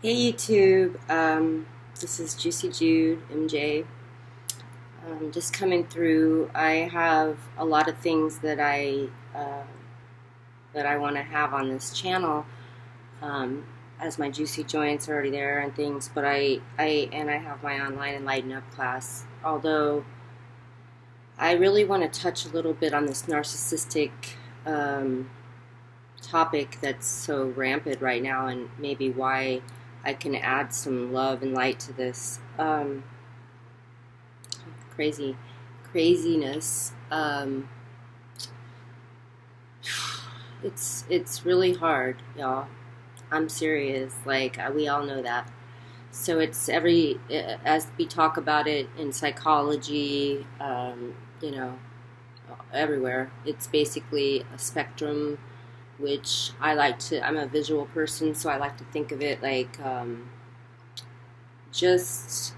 Hey YouTube, this is Juicy Jude, MJ. Just coming through. I have a lot of things that I want to have on this channel, as my Juicy Joints are already there and things. But I have my online Enlighten Up class. Although I really want to touch a little bit on this narcissistic topic that's so rampant right now, and maybe why I can add some love and light to this craziness. It's really hard, y'all. I'm serious. Like, we all know that. So it's as we talk about it in psychology, you know, everywhere. It's basically a spectrum, which I'm a visual person, so I like to think of it like just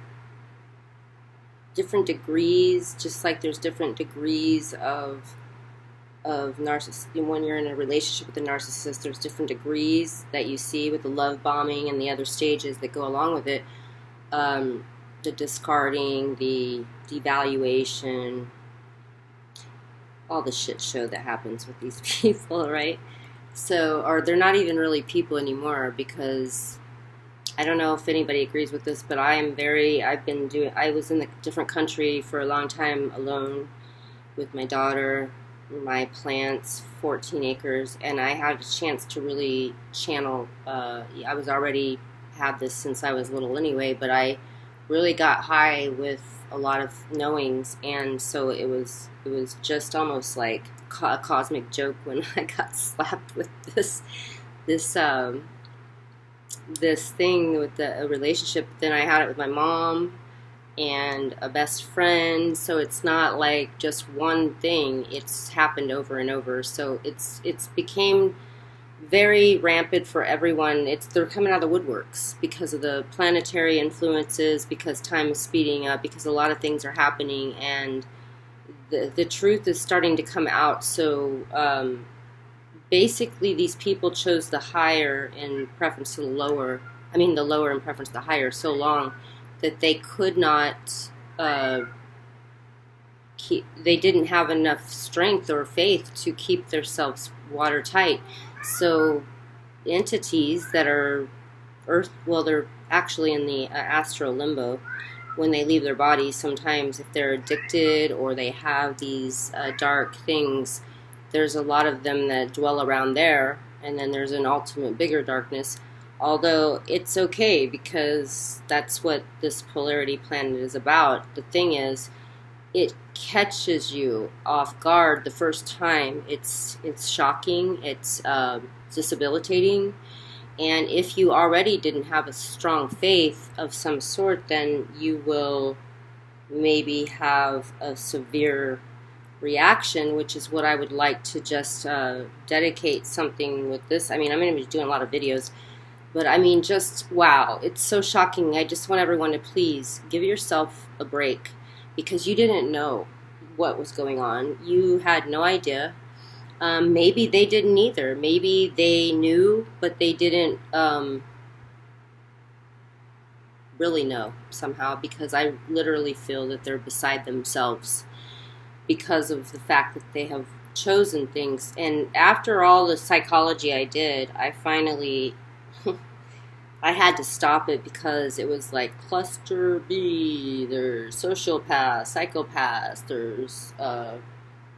different degrees, just like there's different degrees of narcissism. When you're in a relationship with a narcissist, there's different degrees that you see with the love bombing and the other stages that go along with it. The discarding, the devaluation, all the shit show that happens with these people, right? So, or they're not even really people anymore, because I don't know if anybody agrees with this, but I was in a different country for a long time alone with my daughter, my plants, 14 acres, and I had a chance to really channel. I was already had this since I was little anyway, but I really got high with a lot of knowings, and so it was just almost like a cosmic joke when I got slapped with this thing with a relationship. Then I had it with my mom and a best friend, so it's not like just one thing. It's happened over and over, so it's became very rampant for everyone. They're coming out of the woodworks because of the planetary influences, because time is speeding up, because a lot of things are happening, and the truth is starting to come out. So basically these people chose the higher in preference to the lower. I mean the lower in preference to the higher so long that they could not they didn't have enough strength or faith to keep themselves watertight. So entities that are they're actually in the astral limbo when they leave their bodies. Sometimes if they're addicted or they have these dark things, there's a lot of them that dwell around there, and then there's an ultimate bigger darkness. Although it's okay, because that's what this polarity planet is about. The thing is, it catches you off guard the first time. It's shocking, it's debilitating, and if you already didn't have a strong faith of some sort, then you will maybe have a severe reaction, which is what I would like to just dedicate something with this. I mean, I'm going to be doing a lot of videos, but I mean, just wow, it's so shocking. I just want everyone to please give yourself a break, because you didn't know what was going on. You had no idea. Maybe they didn't either. Maybe they knew, but they didn't really know somehow, because I literally feel that they're beside themselves because of the fact that they have chosen things. And after all the psychology I did, I finally I had to stop it, because it was like cluster B, there's sociopaths, psychopaths, there's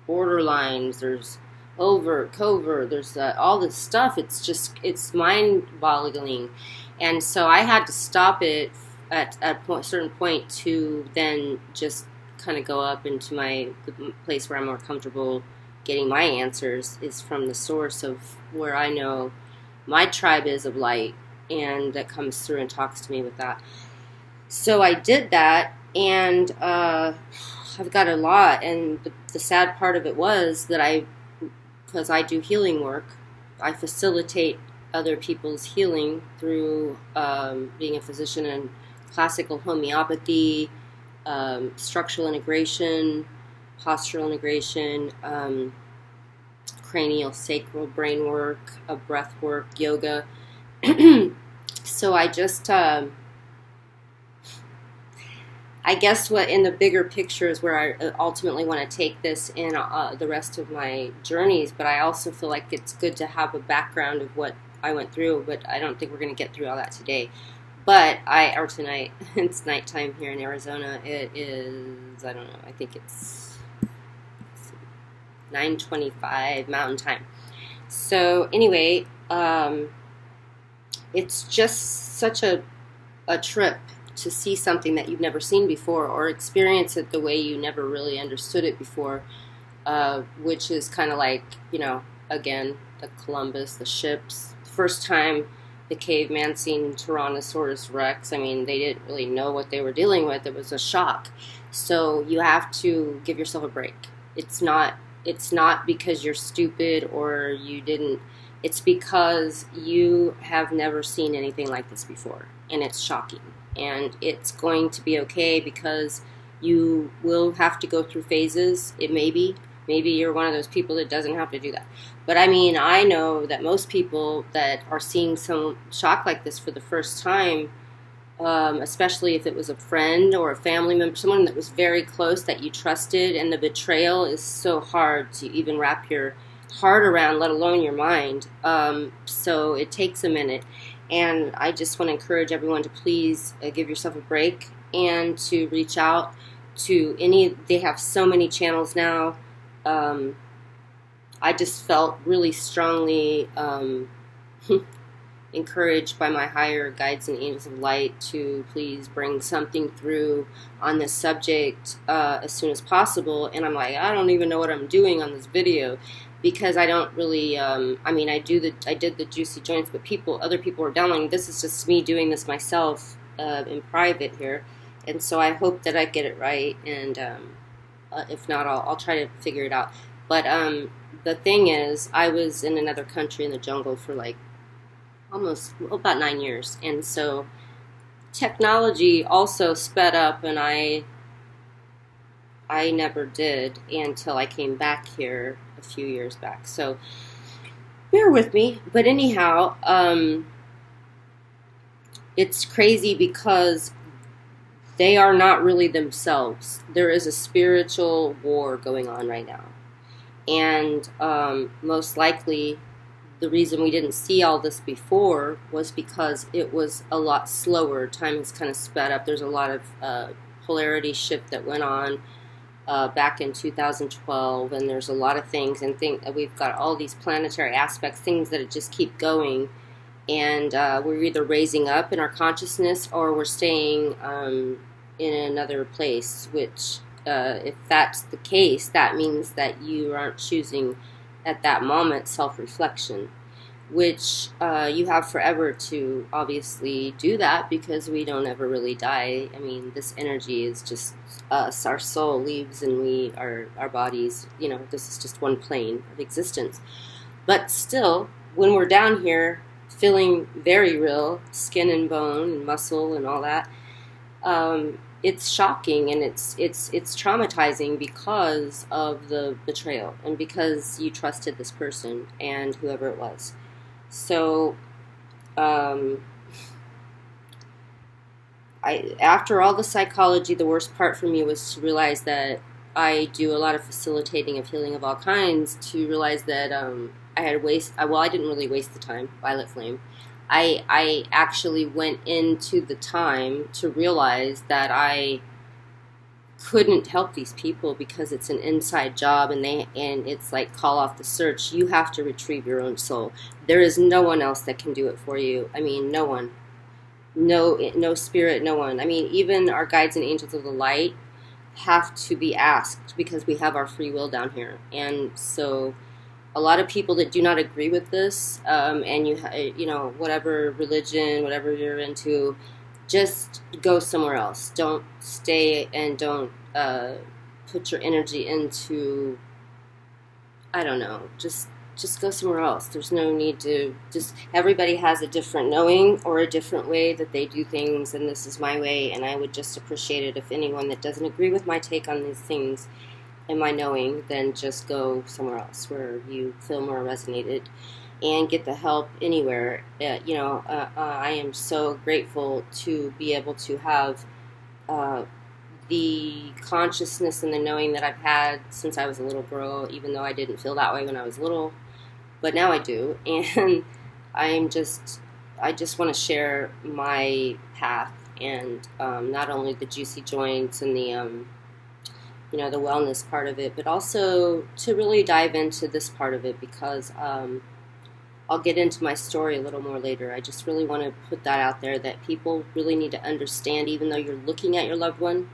borderlines, there's overt, covert, there's all this stuff. It's mind-boggling. And so I had to stop it at a certain point to then just kind of go up into the place where I'm more comfortable getting my answers, is from the source of where I know my tribe is of light, and that comes through and talks to me with that. So I did that, and I've got a lot. And the sad part of it was that because I do healing work, I facilitate other people's healing through being a physician in classical homeopathy, structural integration, postural integration, cranial sacral brain work, breath work, yoga. So I just, I guess what in the bigger picture is where I ultimately want to take this in the rest of my journeys, but I also feel like it's good to have a background of what I went through, but I don't think we're going to get through all that today. But or tonight, it's nighttime here in Arizona. It is, I don't know, I think it's 9:25 Mountain Time. So anyway, it's just such a trip to see something that you've never seen before or experience it the way you never really understood it before, which is kind of like, again, the Columbus, the ships. The first time the caveman seen Tyrannosaurus Rex, I mean, they didn't really know what they were dealing with. It was a shock. So you have to give yourself a break. It's not because you're stupid or you didn't. It's because you have never seen anything like this before, and it's shocking. And it's going to be okay because you will have to go through phases. Maybe you're one of those people that doesn't have to do that. But I mean, I know that most people that are seeing some shock like this for the first time, especially if it was a friend or a family member, someone that was very close that you trusted, and the betrayal is so hard to even wrap your heart around, let alone your mind. So it takes a minute. And I just want to encourage everyone to please give yourself a break and to reach out to they have so many channels now. I just felt really strongly encouraged by my higher guides and angels of light to please bring something through on this subject as soon as possible. And I'm like, I don't even know what I'm doing on this video, because I don't really, I mean, I did the juicy joints, but other people are downloading. This is just me doing this myself in private here, and so I hope that I get it right, and if not, I'll try to figure it out. But the thing is, I was in another country in the jungle for like about 9 years, and so technology also sped up, and I never did until I came back here a few years back. So bear with me. But anyhow, it's crazy because they are not really themselves. There is a spiritual war going on right now. And most likely the reason we didn't see all this before was because it was a lot slower. Time has kind of sped up. There's a lot of polarity shift that went on back in 2012, and there's a lot of things, and we've got all these planetary aspects, things that just keep going, and we're either raising up in our consciousness or we're staying in another place, which if that's the case, that means that you aren't choosing at that moment self-reflection, which you have forever to obviously do that, because we don't ever really die. I mean, this energy is just us. Our soul leaves and our bodies, this is just one plane of existence. But still, when we're down here feeling very real, skin and bone and muscle and all that, it's shocking, and it's traumatizing because of the betrayal and because you trusted this person and whoever it was. So, after all the psychology, the worst part for me was to realize that I do a lot of facilitating of healing of all kinds, to realize that I didn't really waste the time, Violet Flame. I actually went into the time to realize that I couldn't help these people because it's an inside job, and it's like call off the search. You have to retrieve your own soul. There is no one else that can do it for you. I mean, no one. No spirit, no one. I mean, even our guides and angels of the light have to be asked, because we have our free will down here. And so a lot of people that do not agree with this, and whatever religion, whatever you're into, just go somewhere else. Don't stay, and don't put your energy into, I don't know, just go somewhere else. There's no need to everybody has a different knowing or a different way that they do things, and this is my way, and I would just appreciate it if anyone that doesn't agree with my take on these things and my knowing, then just go somewhere else where you feel more resonated. and get the help anywhere. I am so grateful to be able to have uh, the consciousness and the knowing that I've had since I was a little girl, even though I didn't feel that way when I was little, but now I do. And I just want to share my path, and not only the juicy joints and the wellness part of it, but also to really dive into this part of it, because I'll get into my story a little more later. I just really want to put that out there, that people really need to understand, even though you're looking at your loved one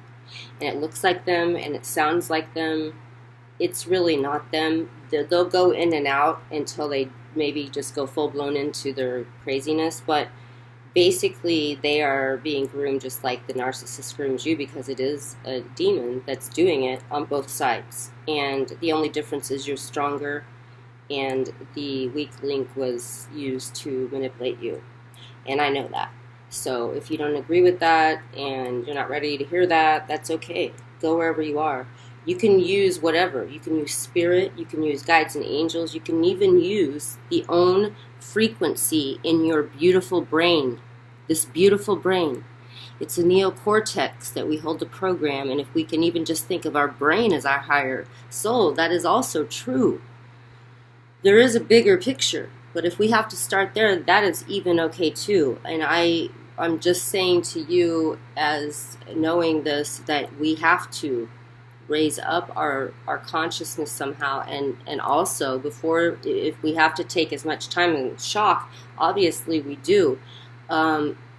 and it looks like them and it sounds like them, it's really not them. They'll go in and out until they maybe just go full-blown into their craziness, but basically they are being groomed just like the narcissist grooms you, because it is a demon that's doing it on both sides. And the only difference is you're stronger, and the weak link was used to manipulate you. And I know that. So if you don't agree with that and you're not ready to hear that, that's okay. Go wherever you are. You can use whatever. You can use spirit, you can use guides and angels, you can even use the own frequency in your beautiful brain. This beautiful brain. It's a neocortex that we hold to program, and if we can even just think of our brain as our higher soul, that is also true. There is a bigger picture, but if we have to start there, that is even okay too. And I'm just saying to you, as knowing this, that we have to raise up our consciousness somehow, and also, before, if we have to take as much time in shock, obviously we do.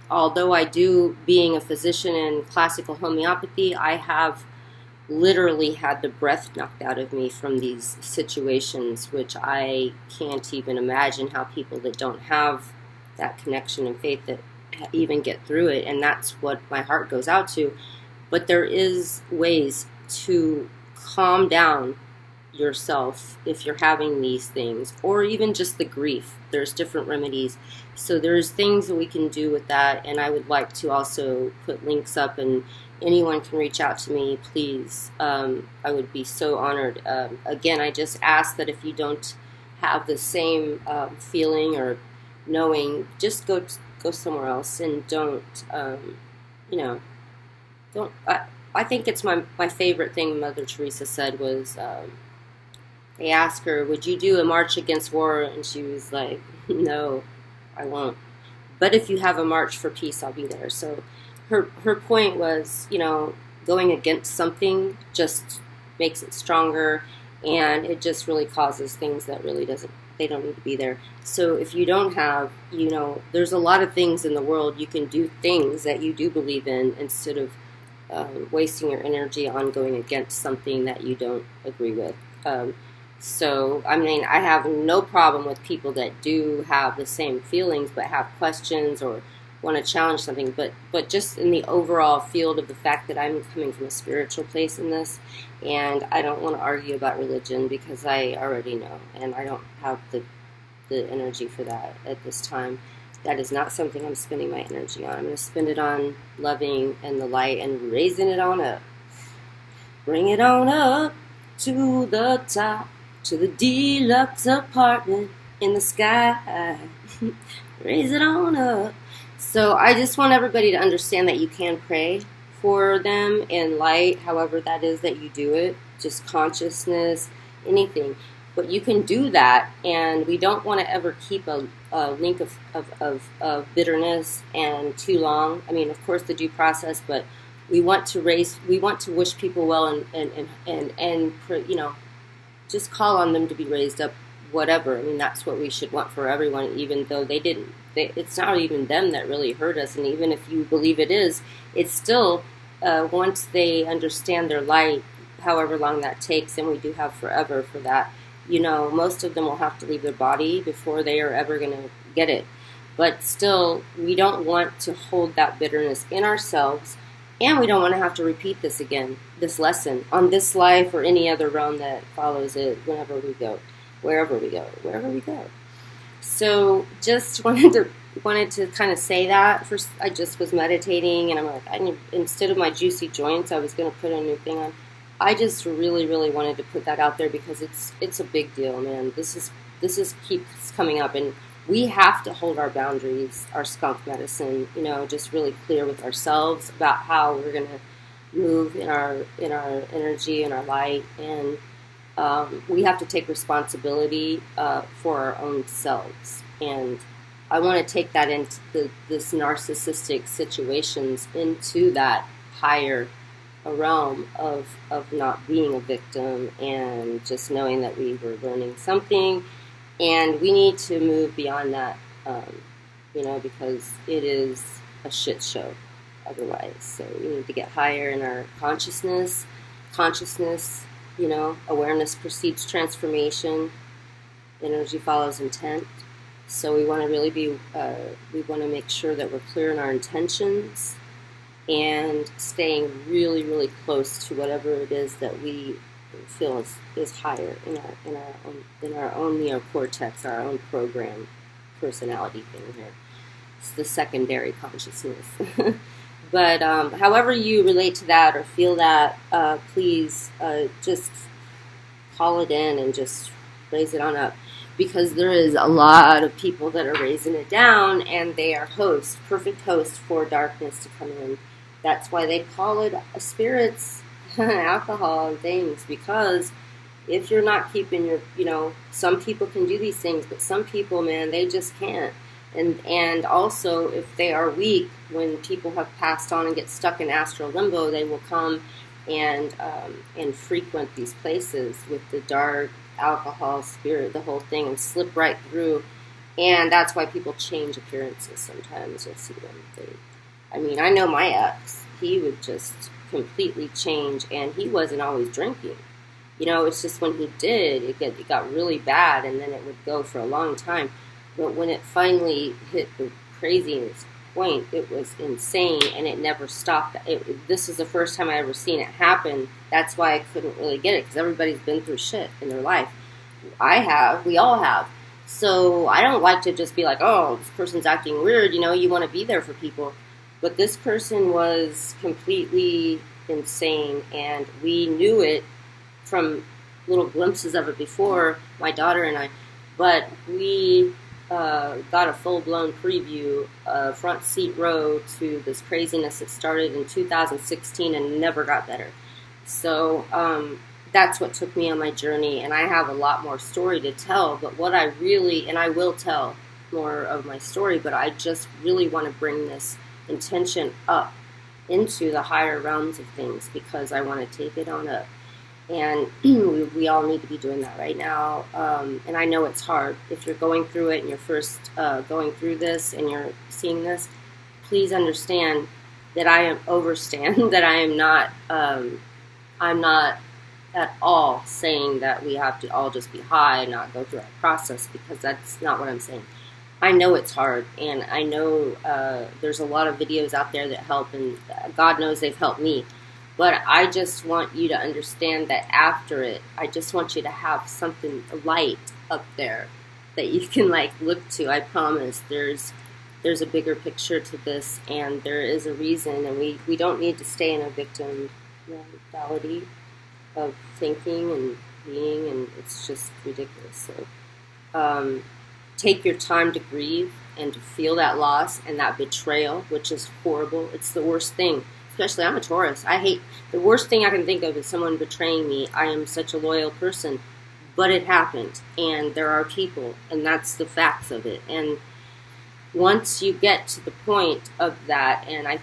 Although I do, being a physician in classical homeopathy, I have literally had the breath knocked out of me from these situations, which I can't even imagine how people that don't have that connection and faith that even get through it. And that's what my heart goes out to. But there is ways to calm down yourself if you're having these things, or even just the grief. There's different remedies. So there's things that we can do with that, and I would like to also put links up, and anyone can reach out to me, please. I would be so honored. Again, I just ask that if you don't have the same feeling or knowing, just go somewhere else, and don't. I think it's my favorite thing Mother Teresa said was, they asked her, would you do a march against war? And she was like, no, I won't. But if you have a march for peace, I'll be there. So her point was, going against something just makes it stronger, and it just really causes things that really they don't need to be there. So if you don't have, there's a lot of things in the world. You can do things that you do believe in, instead of wasting your energy on going against something that you don't agree with. So, I mean, I have no problem with people that do have the same feelings but have questions or want to challenge something, but just in the overall field of the fact that I'm coming from a spiritual place in this, and I don't want to argue about religion, because I already know, and I don't have the energy for that at this time. That is not something I'm spending my energy on. I'm going to spend it on loving and the light and raising it on up. Bring it on up to the top, to the deluxe apartment in the sky. Raise it on up. So I just want everybody to understand that you can pray for them in light, however that is that you do it, just consciousness, anything. But you can do that, and we don't want to ever keep a link of bitterness and too long. I mean, of course, the due process, but we want to wish people well, and just call on them to be raised up, whatever. I mean, that's what we should want for everyone, even though they didn't. It's not even them that really hurt us, and even if you believe it is, it's still, once they understand their light, however long that takes, and we do have forever for that, most of them will have to leave their body before they are ever going to get it. But still, we don't want to hold that bitterness in ourselves, and we don't want to have to repeat this again, this lesson, on this life or any other realm that follows it wherever we go. So just wanted to kind of say that. First, I just was meditating, and I'm like, instead of my juicy joints, I was going to put a new thing on. I just really, really wanted to put that out there, because it's a big deal, man. This is keeps coming up, and we have to hold our boundaries, our skunk medicine, just really clear with ourselves about how we're going to move in our energy and our light, and we have to take responsibility for our own selves. And I want to take that into this narcissistic situations into that higher realm of not being a victim, and just knowing that we were learning something, and we need to move beyond that, because it is a shit show otherwise. So we need to get higher in our consciousness, awareness precedes transformation, energy follows intent. So we want to really we want to make sure that we're clear in our intentions, and staying really, really close to whatever it is that we feel is higher in our own neocortex, our own program personality thing here. It's the secondary consciousness. But however you relate to that or feel that, please just call it in and just raise it on up. Because there is a lot of people that are raising it down, and they are perfect hosts for darkness to come in. That's why they call it spirits, alcohol, and things. Because if you're not keeping your, some people can do these things, but some people, man, they just can't. And also, if they are weak, when people have passed on and get stuck in astral limbo, they will come and frequent these places with the dark, alcohol, spirit, the whole thing, and slip right through. And that's why people change appearances sometimes. You'll see them. I know my ex, he would just completely change, and he wasn't always drinking. It's just when he did, it got really bad, and then it would go for a long time. But when it finally hit the craziness point, it was insane, and it never stopped. This is the first time I ever seen it happen. That's why I couldn't really get it, because everybody's been through shit in their life. I have. We all have. So I don't like to just be like, oh, this person's acting weird. You want to be there for people. But this person was completely insane, and we knew it from little glimpses of it before, my daughter and I. But we got a full-blown preview, front seat row to this craziness that started in 2016 and never got better. So that's what took me on my journey, and I have a lot more story to tell, but what I really, and I will tell more of my story, but I just really want to bring this intention up into the higher realms of things, because I want to take it on up. And we all need to be doing that right now. And I know it's hard. If you're going through it and you're first going through this and you're seeing this, please understand that that I'm not at all saying that we have to all just be high and not go through our process, because that's not what I'm saying. I know it's hard, and I know there's a lot of videos out there that help, and God knows they've helped me. But I just want you to understand that after it, I just want you to have something light up there that you can look to. I promise there's a bigger picture to this, and there is a reason, and we don't need to stay in a victim mentality of thinking and being, and it's just ridiculous. So take your time to grieve and to feel that loss and that betrayal, which is horrible. It's the worst thing. Especially, I'm a Taurus. The worst thing I can think of is someone betraying me. I am such a loyal person. But it happened. And there are people. And that's the facts of it. And once you get to the point of that, and I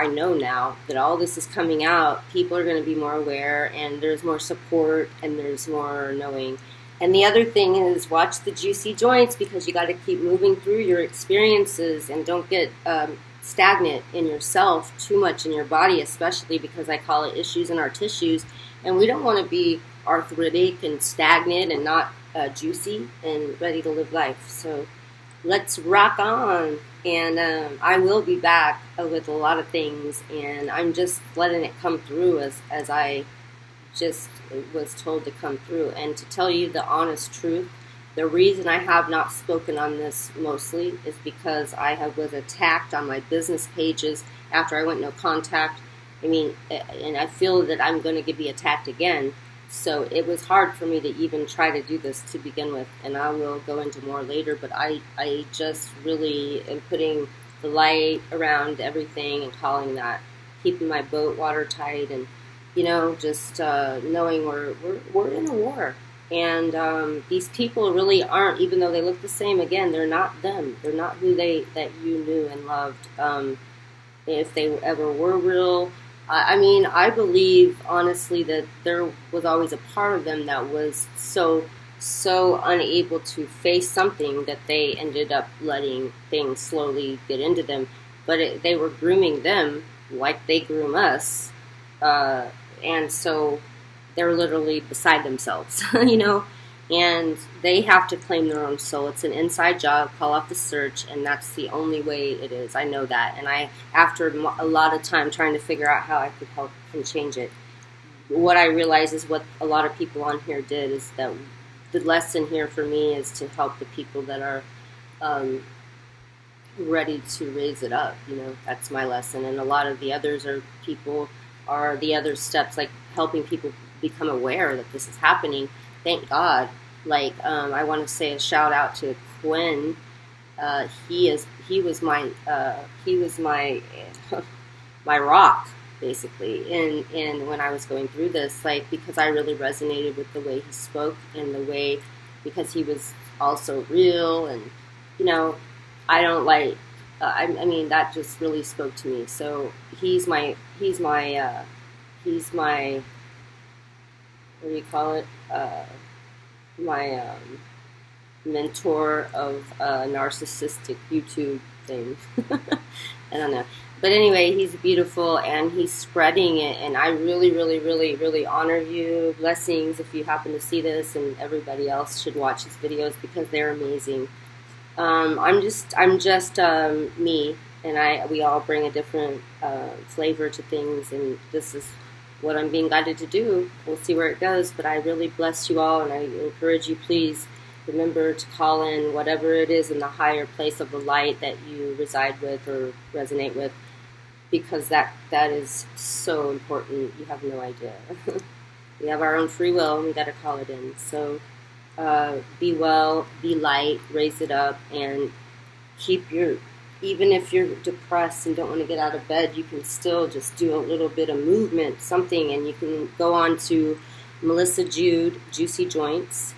know now that all this is coming out, people are going to be more aware, and there's more support, and there's more knowing. And the other thing is, watch the juicy joints, because you got to keep moving through your experiences, and don't get stagnant in yourself too much in your body, especially because I call it issues in our tissues, and we don't want to be arthritic and stagnant and not juicy and ready to live life. So let's rock on, and I will be back with a lot of things, and I'm just letting it come through as I just was told to come through. And to tell you the honest truth, the reason I have not spoken on this mostly is because was attacked on my business pages after I went no contact. And I feel that I'm going to be attacked again. So it was hard for me to even try to do this to begin with, and I will go into more later, but I just really am putting the light around everything and calling that, keeping my boat watertight, and, just knowing we're in a war. And these people really aren't, even though they look the same, again, they're not them. They're not who that you knew and loved. If they ever were real, I believe honestly that there was always a part of them that was so unable to face something that they ended up letting things slowly get into them. But they were grooming them like they groom us, and so they're literally beside themselves, and they have to claim their own soul. It's an inside job, call off the search, and that's the only way it is. I know that, and after a lot of time trying to figure out how I could help and change it, what I realize is what a lot of people on here did is that the lesson here for me is to help the people that are ready to raise it up. That's my lesson, and a lot of the others are the other steps, like helping people become aware that this is happening. Thank God. I want to say a shout out to Quinn. He was my my rock, basically, and when I was going through this, because I really resonated with the way he spoke and the way, because he was also real, and I don't like. That just really spoke to me. So he's my what do you call it? My mentor of narcissistic YouTube thing. I don't know. But anyway, he's beautiful and he's spreading it, and I really, really, really, really honor you. Blessings if you happen to see this, and everybody else should watch his videos because they're amazing. I'm just me, and we all bring a different flavor to things, and this is what I'm being guided to do. We'll see where it goes, but I really bless you all, and I encourage you, please remember to call in whatever it is in the higher place of the light that you reside with or resonate with, because that is so important. You have no idea. We have our own free will, and we got to call it in. So be well, be light, raise it up, and even if you're depressed and don't want to get out of bed, you can still just do a little bit of movement, something, and you can go on to Melissa Jude, Juicy Joints,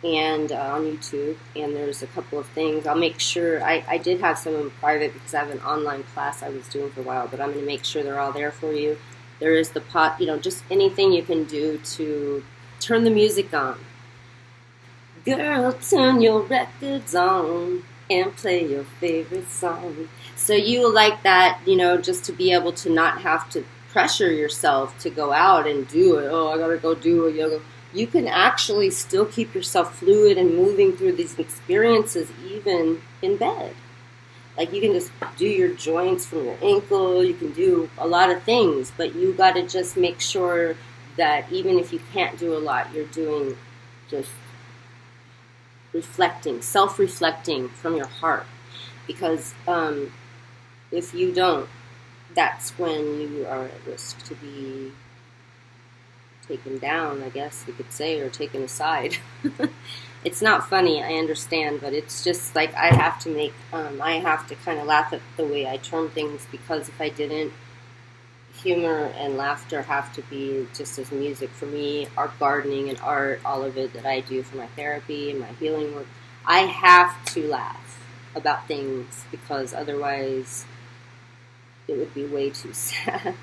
and on YouTube, and there's a couple of things. I'll make sure, I did have some in private because I have an online class I was doing for a while, but I'm going to make sure they're all there for you. There is the just anything you can do to turn the music on. Girl, turn your records on and play your favorite song. So you like that, just to be able to not have to pressure yourself to go out and do it. Oh, I gotta go do a yoga. You can actually still keep yourself fluid and moving through these experiences even in bed. Like you can just do your joints from your ankle. You can do a lot of things, but you gotta just make sure that even if you can't do a lot, you're doing just reflecting, self-reflecting from your heart, because if you don't, that's when you are at risk to be taken down, I guess you could say, or taken aside. It's not funny, I understand, but it's just like I have to kind of laugh at the way I term things, because if I didn't, humor and laughter have to be just as music for me. Art, gardening, and art, all of it that I do for my therapy and my healing work, I have to laugh about things, because otherwise it would be way too sad.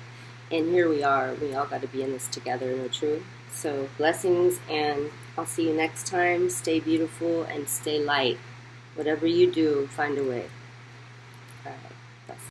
And here we are. We all got to be in this together, no true? So blessings, and I'll see you next time. Stay beautiful and stay light. Whatever you do, find a way. All right.